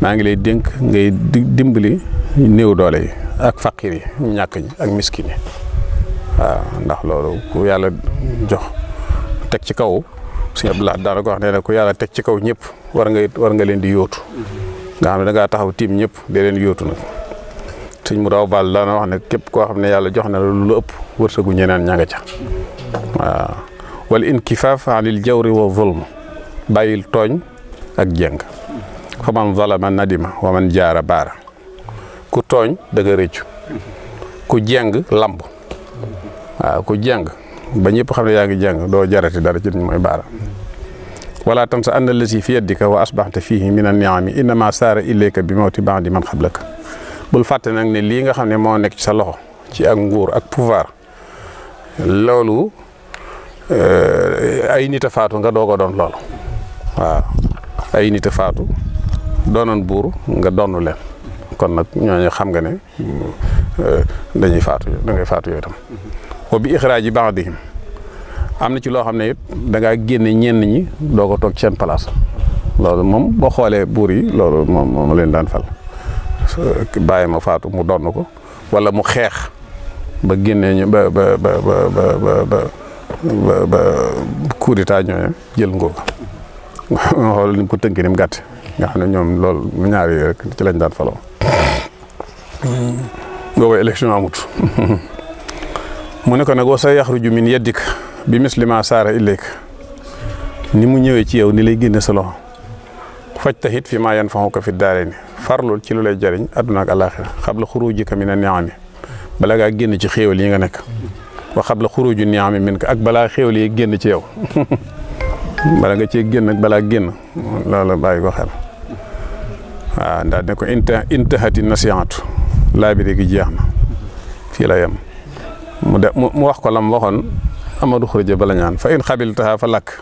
maa ngi lay dénk ngay dimbali néew doole yi ak faqir yi ñàkk ñi ak miskin yi waaw ndax loolu ku yàlla jox teg ci kaw Sëñ Abdoulaye daana ko wax nee na ku yàlla teg ci kaw ñëpp war nga leen di yóotu nga xam ne da ngaa taxaw tiim ñëpp dee leen yóotu nag sëñ mu daw Ball daana wax ne képp koo xam ne yàlla jox na lu ëpp wërsëgu ñeneen ña nga ca waaw wal inkifaaf anil jawri wa zulm bàyyil tooñ ak jeng fa man zalama nadima wa man jaara baara ku tooñ da nga rëccu ku jeng lamb waaw ku jeng ba ñëpp xam ne yaa ngi jeng doo jarati dara ci mooy baara wala tansa anna allazi fi yaddika wa asbaxta fihi min an-ni'ami innama saara ilayka bi mawti ba'di man xablaka bul fàtte nag ne lii nga xam ne moo nekk ci sa loxo ci ak nguur ak pouvoir loolu ay nit a faatu nga doog a doon loolu waaw ay nit a faatu doonoon buur nga doonu leen kon nag ñooñu xam nga ne dañuy faatu da ngay faatu yooyu tam wa bi ixraaji ba'dihim am na ci loo xam ne it da ngaa génne ñenn ñi doog a toog ci seen place loolu moom boo xoolee buur yi loolu moom leen daan fal bàyyi ma faatu mu donn ko wala mu xeex ba génnee ñu ba coup d'état ñooñu jël nguur nga xool ni mu ko tënkee ni mu gàtt nga xam ne ñoom loolu ñaar yi rek ci lañ daan faloo boobu élection amut mu ne ko nag wa sa yaxruju min yaddik bi mislima saara ilayk ni mu ñëwee ci yow ni lay génne sa loxo faj taxit fi maa yanfa'uka fi daarayni farlul ci lu lay jariñ adduna ak alaxira xabla xurujika mina ni'ami bala ngaa génn ci xéewal yi nga nekk wa xabla xuruju ni'ami minka ak balaa xéewal yi génn ci yow bala nga cee génn ak balaa génn loolu bàyyi ko xel waaw ndax ne ko intahati nasiihatu laa bi gi jeex na fii la yem mu wax ko lam waxoon Amadou Khourédia bala ñaan fa in xabiltaha fa lakk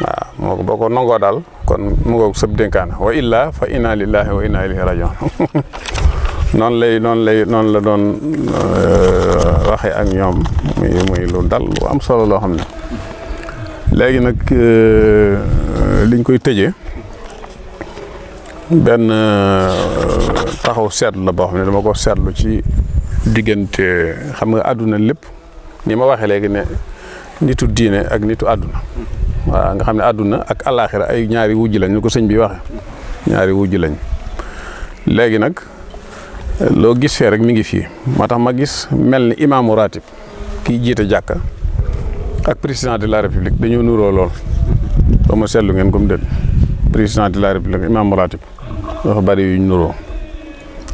waaw moo ko boo ko nangoo daal kon mu ngoog sëb dénkaana wa illa fa inna lillahi wa inna ilayhi rajiun noonu la doon waxee ak ñoom muy lu dal lu am solo loo xam ne léegi nag liñ koy tëjee benn taxaw seetlu la boo xam ne dama ko seetlu ci diggante xam nga àdduna lépp ni ma waxee léegi ne nitu diine ak nitu àdduna waaw nga xam ne àdduna ak alaaxira ay ñaari wujj lañ ñu ko sëñ bi waxee ñaari wujj lañ léegi nag loo gis fee rek mi ngi fii moo tax ma gis mel ni imaamu ratib kii jiite jàkka ak président de la république dañoo nuroo lool ba ma seetlu ngeen comme déet président de la république imaamu ratib dafa bari yuñ nuroo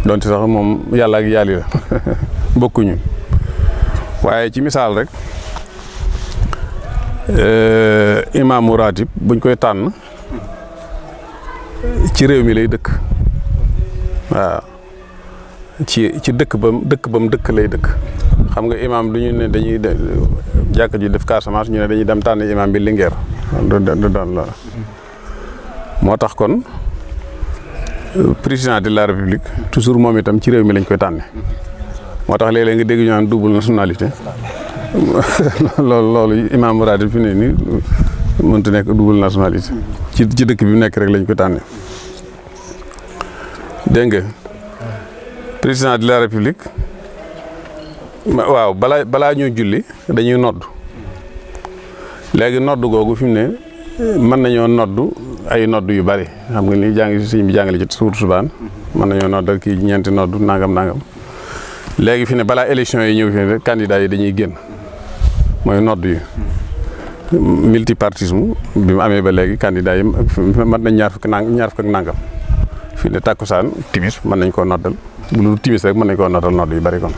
donte sax moom yàlla ak yàlli la bokkuñu waaye ci misaal rek imaamu ratib buñ koy tànn ci réew mi lay dëkk waaw ci dëkk bam dëkk lay dëkk xam nga imaam du ñu ne dañuy jàkk ji def Casamance ñu ne dañuy dem tànn imaam bi Linguère doon la moo tax kon président de la république toujours moom itam ci réew mi lañ koy tànne moo tax léeg-léeg nga dégg ñu naan double nationalité loolu imaam ratib fi ne ni mënut nekk double nationalité ci dëkk bi mu nekk rek lañ koy tànne dégg nga président de la république waaw balaa ñoo julli dañuy nodd léegi nodd googu fi mu ne mën nañoo nodd ay nodd yu bari xam nga ni jàng si sëñ bi jàngale ci suur subaan mën nañoo noddal kii ñeenti nodd nangam léegi fi ne balaa élection yi ñëw fi ne candidat yi dañuy génn mooy nodd yi multipartisme bi mu amee ba léegi candidat yi mat nañ ñaar fukk ak nangam fi ne tàkkusaan timis mën nañ koo noddal bu lu timis rek mën nañ koo noddal nodd yu bari kon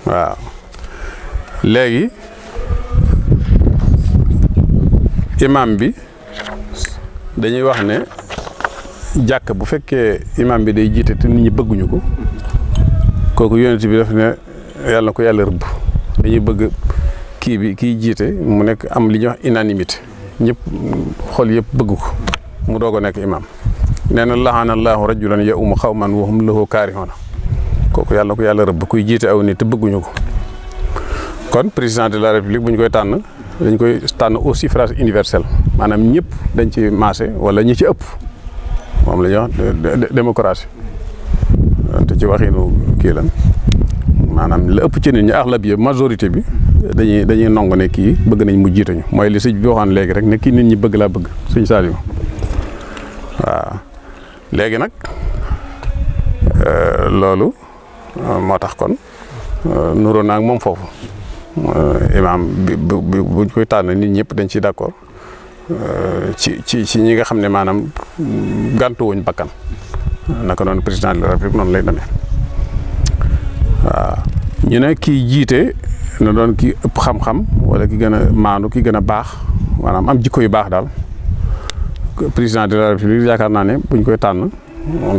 waaw léegi imam bi dañuy wax ne jàkk bu fekkee imam bi day jiite te nit ñi bëgguñu ko kooku yonent bi daf ne yàlla na ko yàlla rëbb dañuy bëgg kii jiite mu nekk am li ñuy wax unanimité ñëpp xol yëpp bëgg ko mu doog a nekk imam nee na laxaana allaahu rajulan ya umu xawman wa hum lahu kaarihuuna kooku yàlla na ko yàlla rëbb kuy jiite aw nit te bëgguñu ko kon président de la république bu ñu koy tànn dañ koy tànn au suffrage universel maanaam ñëpp dañ ci maase wala ñi ci ëpp moom la ñuy wax démocratie te ci waxinu kii lan maanaam la ëpp ci nit ñi axlabiyya majorité bi dañuy nangu ne kii bëgg nañ mu jiite ñu mooy li sëñ bi waxoon léegi rek ne kii nit ñi bëgg laa bëgg sëñ Saliou waaw léegi nag loolu moo tax kon nuroo naag moom foofu imaam bi buñ koy tànn nit ñëpp dañ ci d'accord ci ñi nga xam ne maanaam gàntu wuñ bakkan naka noonu président de la république noonu lay demee waaw ñu ne kii jiite na doon ki ëpp xam-xam wala ki gën a maandu ki gën a baax maanaam am jikko yu baax daal président de la république yaakaar naa ne buñ koy tànn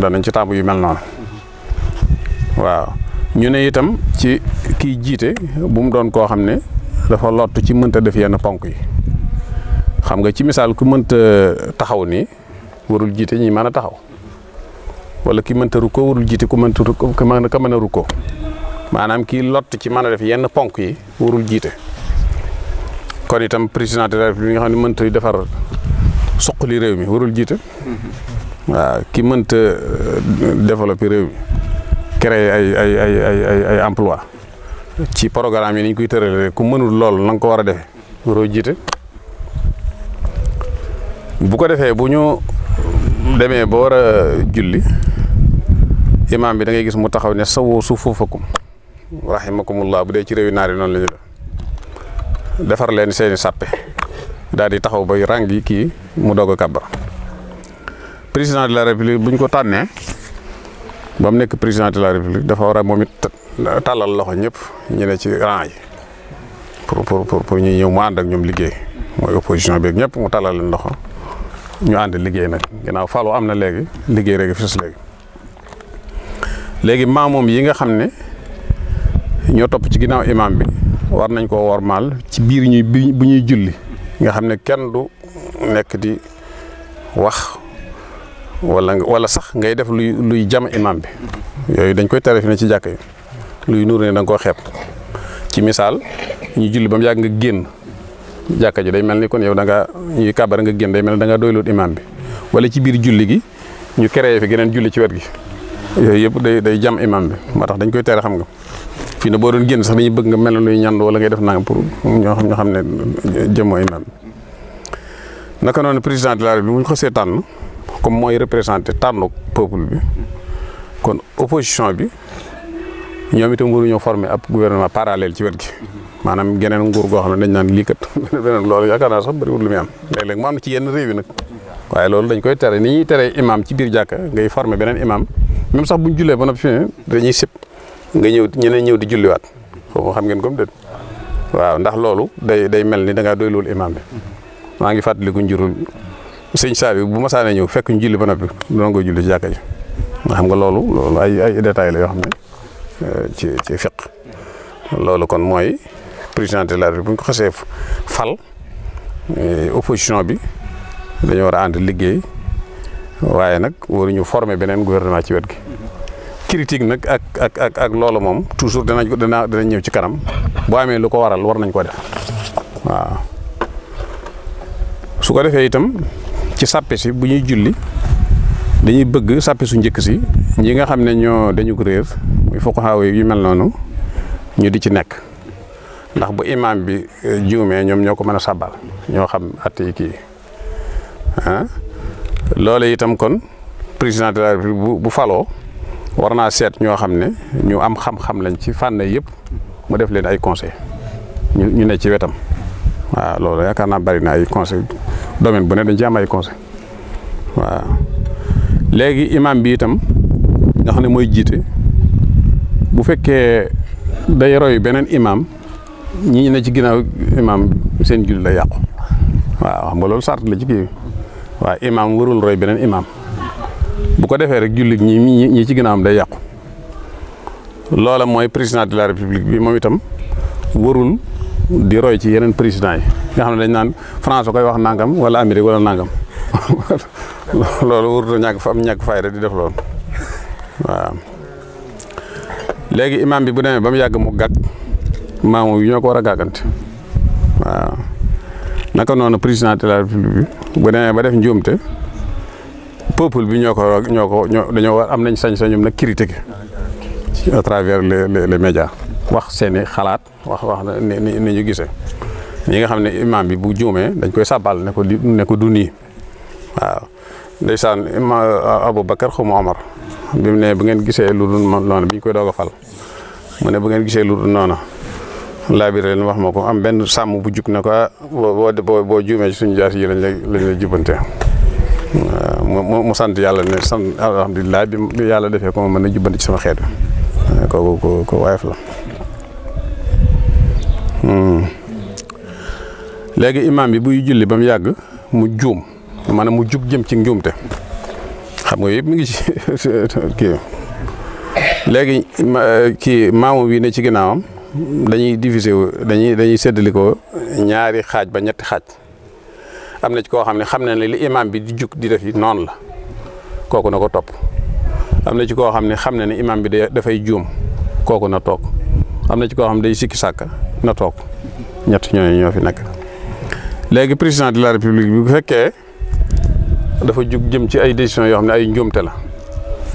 danañ ci tàmb yu mel noonu waaw ñu ne itam ci kii jiite bu mu doon koo xam ne dafa lott ci mënta def yenn ponk yi xam nga ci misaal ku mënta taxaw nii warul jiite ñi mën a taxaw wala ki mënta rukkoo warul jiite ku mënta ka mën a rukkoo maanaam kii lott ci mën a def yenn ponk yi warul jiite kon itam président de la république nga xam ne mënta defar suqali réew mi warul jiite waaw ki mënta développer réew mi créer ay emploi ci programme yi ni ñu koy tëralee ku mënul lool na nga ko war a defee waroo jiite bu ko defee bu ñu demee ba war a julli imaam bi da ngay gis mu taxaw ne sawoo sufuufakum rahimakumullah bu dee ci réewi naar yi noonu la ñu def defar leen seeni sàppe daal di taxaw bay rang yi kii mu doog a kàbbar président de la république bu ñu ko tànnee ba mu nekk président de la république dafa war a moom it tàllal loxo ñëpp ñu ne ci rang yi pour ñu ñëw mu ànd ak ñoom liggéey mooy opposition bi ñëpp mu tàllal leen loxo ñu ànd liggéey nag ginnaaw falu am na léegi liggéey rek fi léegi maamoom yi nga xam ne ñoo topp ci ginnaaw imam bi war nañ koo wormaal ci biir bu ñuy julli nga xam ne kenn du nekk di wax wala sax ngay def luy jam imam bi yooyu dañ koy tere fi ne ci jàkk yi luy nuur ne da nga koo xeeb ci misaal ñu julli ba mu yàgg nga génn jàkka ji day mel ni kon yow da nga ñuy kàbbar nga génn day mel ni da nga doyloot imam bi wala ci biir julli gi ñu créé fi geneen julli ci wet gi yooyu yëpp day jam imam bi moo tax dañ koy tere xam nga fii ne boo doon génn sax dañuy bëgg nga mel ne luy ñand wala ngay def nanga pour ñoo xam ne jëmmoo imam bi naka noonu président de la République bu ñu xasee tànn comme mooy représenté tànnu peuple bi kon opposition bi ñoom itam waruñoo former ab gouvernement parallèle ci wet gi maanaam geneen nguur goo xam ne dañ naan lii kat beneen loolu yaakaar naa sax bëriwul lu muy am léeg-léeg mu am na ci yenn réew yi nag waaye loolu dañ koy tere ni ñuy teree imam ci biir jàkka ngay former beneen imam même sax buñ jullee ba noppi fi dañuy sib nga ñeneen ñëw di julliwaat foofu xam ngeen comme déet waaw ndax loolu day mel ni da ngaa doy loolu imam bi maa ngi fàttaliku njurul sëñ Saabi bu ma saanee ñëw fekk ñu julli ba noppi doon ko julli ci jàkka ji nga xam nga loolu ay détails la yoo xam ne ci fiq loolu kon mooy président de la République bu ñu ko xasee fal opposition bi dañoo war a ànd liggéey waaye nag waruñu former beneen gouvernement ci wet gi critique nag ak loolu moom toujours danañ ñëw ci kanam boo amee lu ko waral war nañ ko def waaw su ko defee itam ci sàppe si bu ñuy julli dañuy bëgg sàppe su njëkk si ñi nga xam ne dañu ko réer muy fuqahaa yu mel noonu ñu di ci nekk ndax bu imam bi juumee ñoom ñoo ko mën a sàbbal ñoo xam atte yi kii loolu itam kon président de la République bu faloo war naa seet ñoo xam ne ñu am xam-xam lañ ci fànn yëpp mu def leen ay conseil ñu ne ci wetam waaw loolu yaakaar naa bari na ay conseil domaine bu ne dañ ci am ay conseil waaw léegi imam bi itam nga xam ne mooy jiite bu fekkee day roy beneen imam ñi ne ci ginnaaw imam seen julli la yàqu waaw xam nga loolu sart la ci kii waaw imam warul roy beneen imam bu ko defee rek julli ñi ci ginnaawam day yàqu loola mooy président de la République bi moom itam warul di roy ci yeneen président yi nga xam ne dañ naan France koy wax nangam wala Amérique wala nangam loolu warut a ñàkk fayda di def loolu waaw léegi imam bi bu demee ba mu yàgg mu gàgg maamu yi ñoo ko war a gàggante waaw naka noonu président de la République bi bu demee ba def njuumte peuple bi dañoo war am nañ sañ-sañum nag critiquer à travers les médias wax seeni xalaat wax ni ñu gisee ñi nga xam ne imam bi bu juumee dañ koy sàbbal ne ko du nii waaw ndeysaan imam Aboubacar xuma Omar bi mu ne bu ngeen gisee lu dul noonu bi ñu koy doog a fal mu ne bu ngeen gisee lu dul noonu laa bi leen wax ma ko am benn sàmm bu jug ne ko boo juumee ci suñu jaas yi lañ lay jubbante waaw mu sant yàlla ne sant alhamdulilah bi yàlla defee ko ma mën a jubbante ci sama xeet bi ko waayef la léegi imam bi buy julli ba mu yàgg mu juum maanaam mu jug jëm ci njuumte xam nga yëpp mi ngi ci kii léegi kii maamu bi ne ci ginnaawam dañuy diviser dañuy séddali ko ñaari xaaj ba ñetti xaaj am na ci koo xam ne li imam bi di jug di def yi noonu la kooku na ko topp am na ci koo xam ne ne imam bi dafay juum kooku na toog am na ci koo xam ne day sikki sàkka na toog ñett ñooñu ñoo fi nekk léegi président de la République bi bu fekkee dafa jug jëm ci ay décisions yoo xam ne ay njuumte la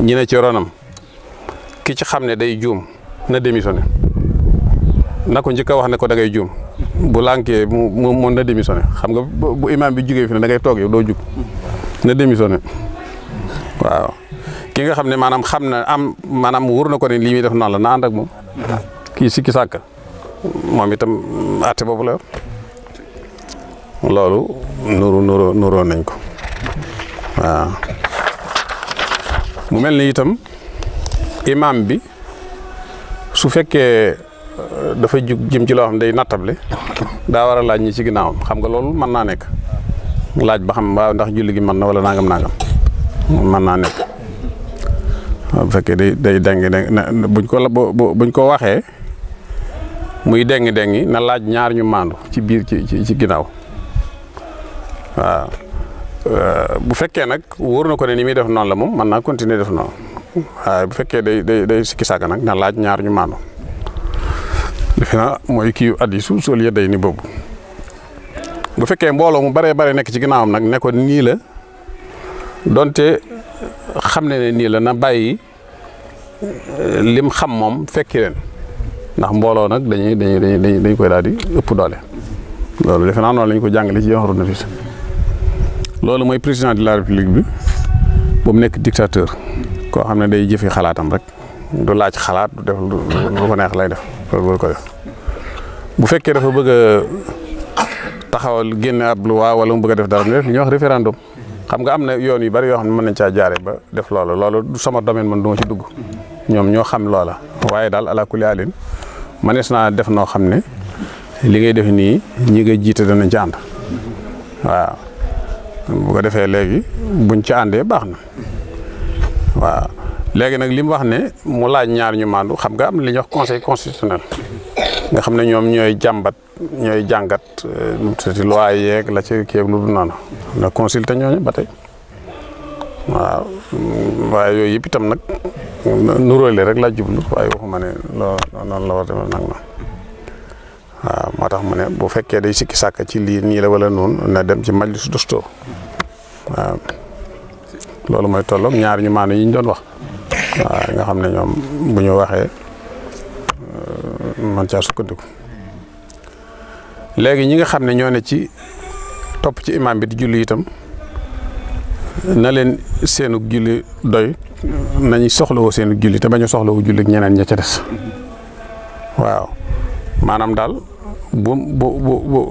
ñi ne ci ronam ki ci xam ne day juum na démissionné na ko njëkk a wax ne ko da ngay juum bu lànkee mu na démissionné xam nga bu imam bi jugee fi ne da ngay toog yow doo jug na démissionné waaw ki nga xam ne maanaam wóor na ko ne lii muy def noonu la na ànd ak moom kii sikki sàkka moom itam àtte boobu la loolu nuroo nañ ko waaw mu mel ni itam imam bi su fekkee dafa jug jëm ci loo xam ne day nattable daa war a laaj ñi ci ginnaawam xam nga loolu mën naa nekk laaj ba xam waaw ndax julli gi mën na wala nangam mën naa nekk bu fekkee day buñ ko waxee muy dengi na laaj ñaar ñu maandu ci biir ci ginnaaw waaw bu fekkee nag wóor na ko ne ni muy def noonu la moom mën naa continuer def noonu waaye bu fekkee day sikki sàkk nag na laaj ñaar ñu maandu defe naa mooy kii hadiisu sol ya day ni boobu bu fekkee mbooloo mu bare nekk ci ginnaawam nag ne ko nii la donte xam ne nii la na bàyyi lim xam moom fekki leen ndax mbooloo nag dañ koy daal di ëpp doole loolu defe naa noonu lañ ko jàngale ci yoxaru na fi loolu mooy président de la république bi bu mu nekk dictateur koo xam ne day jëfi xalaatam rek du laaj xalaat du def lu ko neex lay def loolu boo ko def bu fekkee dafa bëgg a taxawal génne ab loi wala mu bëgg a def dara def li ñuy wax référendum xam nga am na yoon yu bari yoo xam ne mën nañ caa jaare ba def loolu du sama domaine man du ma ci dugg ñoom ñoo xam loola waaye daal ala kulli alin manees naa def noo xam ne li ngay def nii ñi nga jiite danañ ci ànd waaw bu ko defee léegi buñ ci àndee baax na waaw léegi nag li mu wax ne mu laaj ñaar ñu maandu xam nga am na li ñuy wax conseil constitutionnel nga xam ne ñoom ñooy jàngat ci loi yeeg la ci kii lu dul noonu na consulter ñooñu ba tey waaw waaye yooyu yëpp itam nag nuróole rek laa jublu waaye waxuma ne noonu la war a demee nag na waaw moo tax mu ne bu fekkee day sikki sàkk ci lii nii la wala noonu na dem ci majlis dostoo waaw loolu mooy tolloog ñaar ñu maanu yi ñu doon wax waaw nga xam ne ñoom bu ñu waxee man caa sukkandiku léegi ñi nga xam ne ñoo ne ci topp ci imam bi di julli itam na leen seenu julli doy nañu soxlawoo seenu julli te bañ a soxlawu julli ñeneen ña ca des waaw maanaam daal bu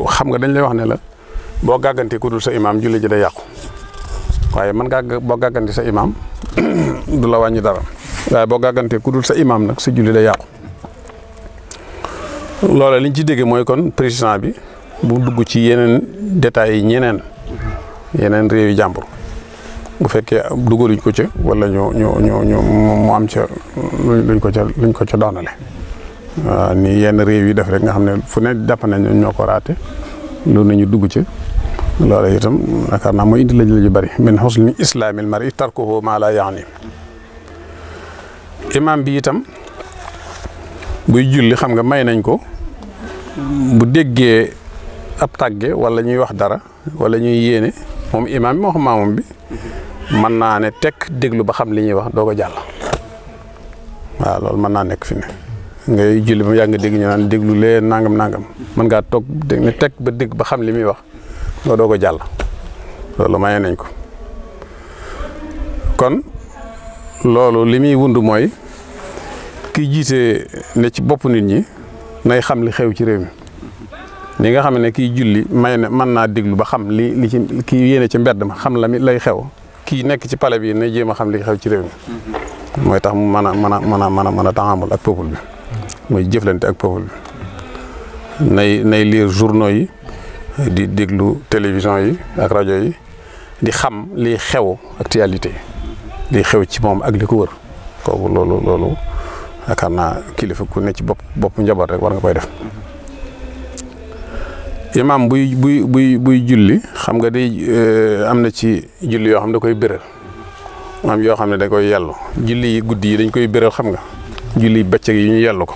xam nga dañ lay wax ne la boo gàggante ku dul sa imam julli ji day yàqu waaye man boo gàggante sa imam du la wàññi dara waaye boo gàggante ku dul sa imam nag sa julli day yàqu loola liñ ci déggee mooy kon président bi bu dugg ci yeneen détails yi yeneen réew yi jàmbur bu fekkee dugaluñ ko ca wala ñu mu am ca luñ ko ca doonale waaw ni yenn réew yi def rek nga xam ne fu ne jàpp nañ ñoo ko raate loolu nañu dugg ca loola itam yaakaar naa mooy indi laju bari min husni islaamil mar'i tarkuhu ma la yaani imam bi itam buy julli xam nga may nañ ko bu déggee ab tàgge wala ñuy wax dara wala ñuy yéene moom imam bi moo xam maamam bi mën naa ne tekk déglu ba xam li ñuy wax doo ko jàll waaw loolu mën naa nekk fi ne ngay julli ba yàgg nga dégg ñu naan déglu lee nangam mën ngaa toog ne tekk ba dégg ba xam li muy wax doo ko jàll loolu maye nañ ko kon loolu li muy wund mooy ki jiite ne ci bopp nit ñi nay xam li xew ci réew mi ni nga xam ne kii julli may na mën naa déglu ba xam li ci kii yéene ci mbedd ma xam la mi lay xew kii nekk ci palais bi na jéem a xam li xew ci réew mi mooy tax mu mën a taxamul ak peuple bi mooy jëflante ak peuple bi nay lire journaux yi di déglu télévision yi ak rajo yi di xam li xew actualité li xew ci moom ak li ko wër kooku loolu yaakaar naa kilifa ku ne ci bopp njaboot rek war nga koy def imam buy julli xam nga day am na ci julli yoo xam da koy béral am yoo xam ne da koy yellu julli yi guddi yi dañ koy béral xam nga julli yi bëccëg yi ñu yellu ko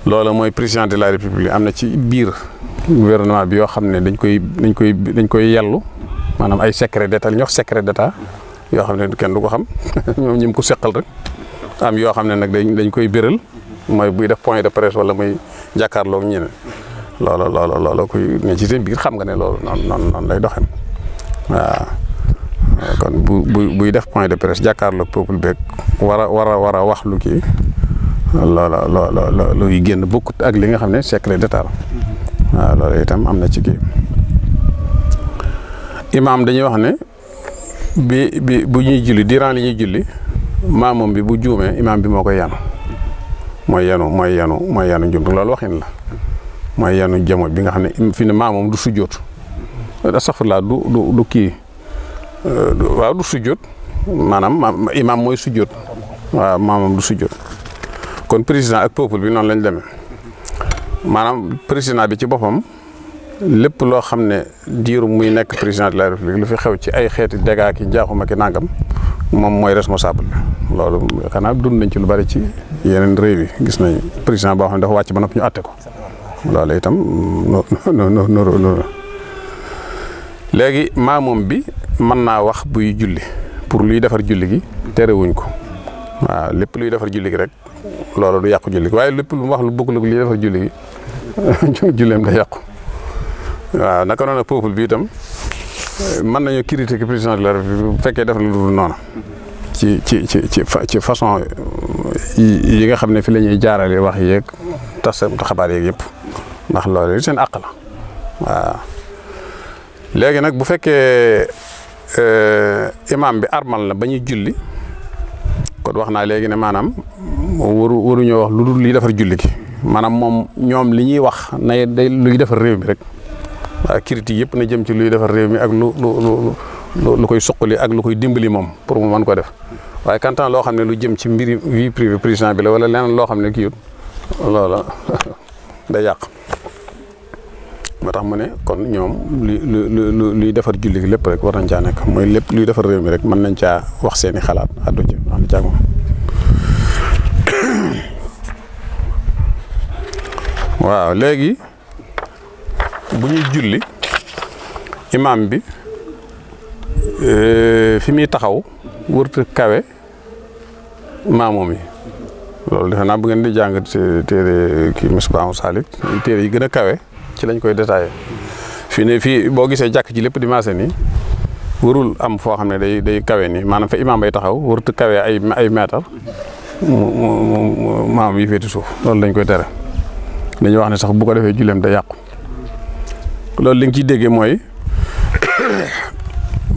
loolu mooy président de la république am na ci biir gouvernement bi yoo xam ne dañ koy yellu maanaam ay secret d'état li ñuy wax secret d'état yoo xam ne kenn du ko xam ñoom ñi ko seqal rek am yoo xam ne nag dañ koy béral mooy buy def point de presse wala muy jàkkaarloog ñeneen loolu koy ne ci seen biir xam nga ne loolu noonu lay doxee waaw kon buy def point de presse jàkkaarloog peuple beeg war a wax lu kii loola luy génn bokkut ak li nga xam ne secret d'état la waaw loolu itam am na ci kii imaam dañuy wax ne bu ñuy julli durant li ñuy julli maamam bi bu juumee imaam bi moo koy yanu mooy yanu njumtu loolu waxin la mooy yanu jamo bi nga xam ne fi ne maamam du sujjóot astaghfirullah du kii waaw du sujjóot maanaam imaam mooy sujjóot waaw maamam du sujjóot kon président ak peuple bi noonu lañ demee maanaam président bi ci boppam lépp loo xam ne diiru muy nekk président de la république lu fi xew ci ay xeeti dégâts ki njaaxuma ki nangam moom mooy responsable bi loolu xanaa dund nañ ci lu bari ci yeneen réew yi gis nañ président boo xam ne dafa wàcc ba noppi ñu àtte ko loolu itam no léegi maamoom bi mën naa wax buy julli pour luy defar julli gi terewuñ ko waaw lépp luy defar julli gi rek loolu du yàqu julli gi waaye lépp lu mu wax lu bëgg luy defar julli gi julleem da yàqu waaw naka noonu peuple bi itam mën nañu critiquer président de la République bu fekkee def lu dul noonu ci façon yi nga xam ne fi la ñuy jaarale wax yeeg tas xabaar yeeg yëpp ndax loolu seen àq la waaw léegi nag bu fekkee imam bi armal na ba ñuy julli kon wax naa léegi ne maanaam waruñoo wax lu dul liy defar julli gi maanaam moom ñoom li ñuy wax na day luy defar réew mi rek waaw critique yëpp na jëm ci luy defar réew mi ak lu koy suqali ak lu koy dimbali moom pour mu mën ko def waaye kantaan loo xam ne lu jëm ci mbiri vie privée président bi la wala leneen loo xam ne kii loola day yàq moo tax mu ne kon ñoom luy defar julli gi lépp rek war nañ caa nekk mooy lépp luy defar réew mi rek mën nañ caa wax seeni xalaat addu ci ànd caag moom waaw léegi bu ñuy julli imam bi fi muy taxaw wërta kawe maamoom yi loolu defe naa bu ngeen di jàng téere kii Misbaahu Saalik téere yi gën a kawe ci lañ koy détaillé fii ne fii boo gisee jàkk ci lépp di maase nii warul am foo xam ne day kawe nii maanaam fa imaam bay taxaw warut kawe ay mètre maam yi féeti suuf loolu lañ koy tere dañuy wax ne sax bu ko defee julleem da yàqu loolu li nga ciy déggee mooy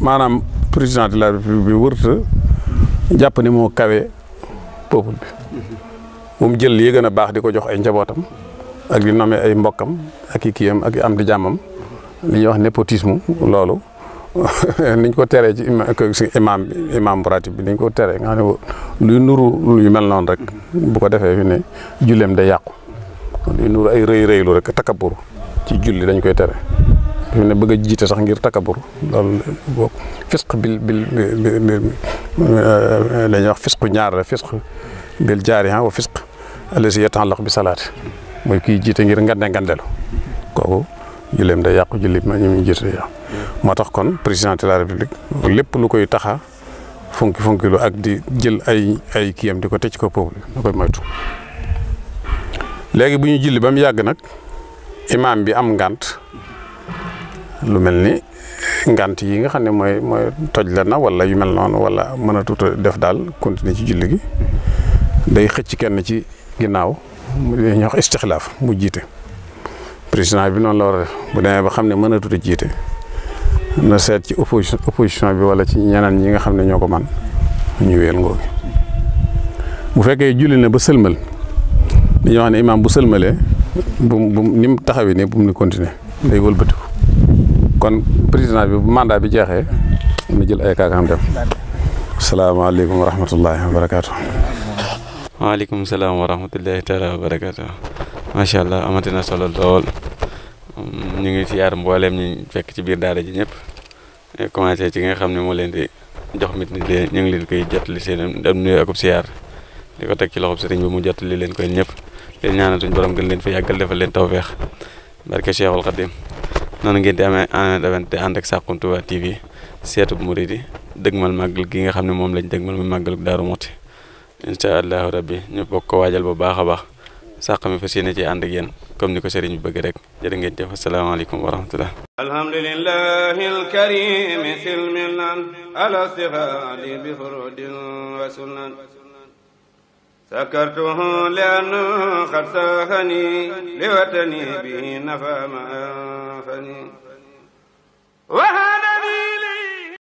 maanaam président de la république bi warut jàpp ni moo kawe peuple bi moom jël yi gën a baax di ko jox ay njabootam ak di nommer ay mbokkam ak i kiyam ak am di jàmmam li ñuy wax népotisme loolu niñ ko teree ci imam ratib bi niñ ko teree nga xam ne luy nuru yu mel noonu rek bu ko defee fi ne julleem day yàqu luy nuru ay rëylu rek takabur ci julli dañ koy tere fi ne bëgg a jiite sax ngir takabur loolu bokk fisq dañuy wax fisqu ñaar la fisq bil jaariha wa fisq allazi yata'allaq bi salaati mooy kii jiite ngir ngandelu kooku julleem day yàqu julli ma ñu jiite day yàqu moo tax kon président de la république lépp lu koy taxa fonki lu ak di jël ay kiyam di ko tëj ko peuple da koy moytu léegi bu ñu julli ba mu yàgg nag imam bi am ngant lu mel ni ngant yi nga xam ne mooy toj la na wala yu mel noonu wala mën a tuuta def daal continuer ci julli gi day xëcc kenn ci ginnaaw li ñuy wax istixlaaf mu jiite président bi noonu la war a def bu demee ba xam ne mën a tuuta jiite na seet ci opposition bi wala ci ñeneen ñi nga xam ne ñoo ko man ñu wéel ngoo gi bu fekkee julli na ba sëlmal dañuy wax ne imaam bu sëlmalee bu ni mu taxawee ne bu mu ni continuer day wëlbatiku kon président bi bu mandat bi jeexee na jël ay kaakam dem asalaamaaleykum wa rahmatullahi wa barakaatu. waaleykum salaam wa rahmatullahi taala wa barakaatu. macha allah amati na solo lool ñu ngi siyaar mbooleem ñi fekk ci biir daara ji ñëpp commencé ci nga xam ne moo leen di jox mit ni leen ñu ngi leen koy jottali seen dem nuyu akub siyaar di ko teg ci loxob sëriñ bi mu jottali leen koy ñëpp leen ñaanal suñu borom gën leen fa yàggal defal leen tawfeex barke Cheikhul Khadim noonu ngeen di amee en event te ànd ak Saxum Touba TV seetub muridi dëgmal màggal gi nga xam ne moom lañ dëgmal mu màggaluk Daaru Muxti incha allahu rabbi ñu bokk ko waajal bu baax a baax sàq mi fas yéene ci ànd ak yéen comme ni ko sëriñ bi bëgg rek jërë ngeen jëf asalaamaaleykum wa rahmatullah alhamdulillahi alkarim silmilan ala sihali bi furudin wa sunan sakartuhu li'anna qad sahani liwatani bi nafa ma anfani wa hadani